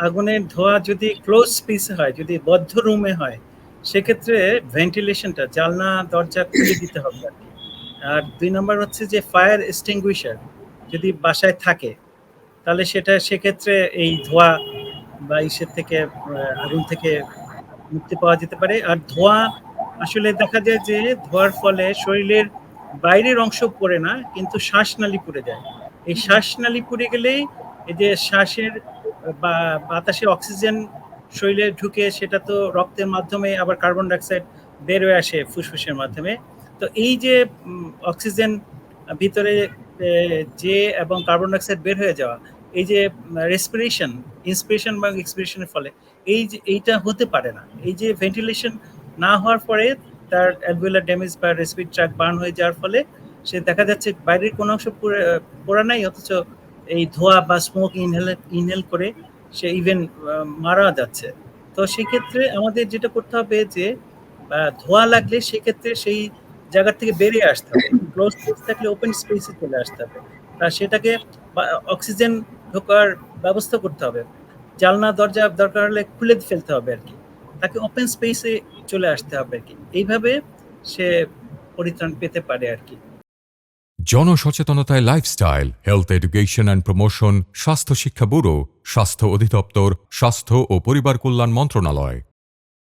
আগুনের ধোঁয়া যদি ক্লোজ স্পেসে হয়, যদি বদ্ধ রুমে হয়, সেক্ষেত্রে ভেন্টিলেশনটা জানলা দরজা খুলে দিতে হবে আরকি। আর ২ নাম্বার হচ্ছে যে ফায়ার এক্সটিংগুইশার যদি বাসায় থাকে, তাহলে সেক্ষেত্রে এই ধোঁয়া বা ইসের থেকে আগুন থেকে মুক্তি পাওয়া যেতে পারে। আর ধোঁয়া আসলে দেখা যায় যে ধোঁয়ার ফলে শরীরের বাইরের অংশ পুড়ে না, কিন্তু শ্বাসনালী পুড়ে যায়। এই শ্বাসনালী পুড়ে গেলেই এই যে শ্বাসের বা বাতাসে অক্সিজেন শরীরে ঢুকে সেটা তো রক্তের মাধ্যমে আবার কার্বন ডাইঅক্সাইড বের হয়ে আসে ফুসফুসের মাধ্যমে। তো এই যে অক্সিজেন ভিতরে যেয়ে এবং কার্বন ডাইঅক্সাইড বের হয়ে যাওয়া, এই যে রেসপিরেশন, ইন্সপিরেশন এবং এক্সপিরেশনের ফলে এইটা হতে পারে না। এই যে ভেন্টিলেশন না হওয়ার পরে তার অ্যালভিওলার ড্যামেজ বা রেসপিরেটরি ট্র্যাক্ট বার্ন হয়ে যাওয়ার ফলে সে দেখা যাচ্ছে বাইরের কোনো অংশ পোড়া নাই, অথচ এই ধোঁয়া বা স্মোক ইনহেল করে সে ইভেন মারা যাচ্ছে। তো সেক্ষেত্রে আমাদের যেটা করতে হবে যে ধোঁয়া লাগলে সেক্ষেত্রে সেই জায়গা থেকে বেরিয়ে আসতে হবে। ক্লোজ স্পেস থাকলে ওপেন স্পেসে চলে আসতে হবে। সেটাকে অক্সিজেন ঢোকার ব্যবস্থা করতে হবে। জানলা দরজা দরকার হলে খুলে ফেলতে হবে আরকি। তাকে ওপেন স্পেসে চলে আসতে হবে আরকি। এইভাবে সে পরিত্রাণ পেতে পারে আরকি। জনসচেতনতায় lifestyle, health education and promotion, স্বাস্থ্য শিক্ষা ব্যুরো, স্বাস্থ্য অধিদপ্তর, স্বাস্থ্য ও পরিবার কল্যাণ মন্ত্রণালয়।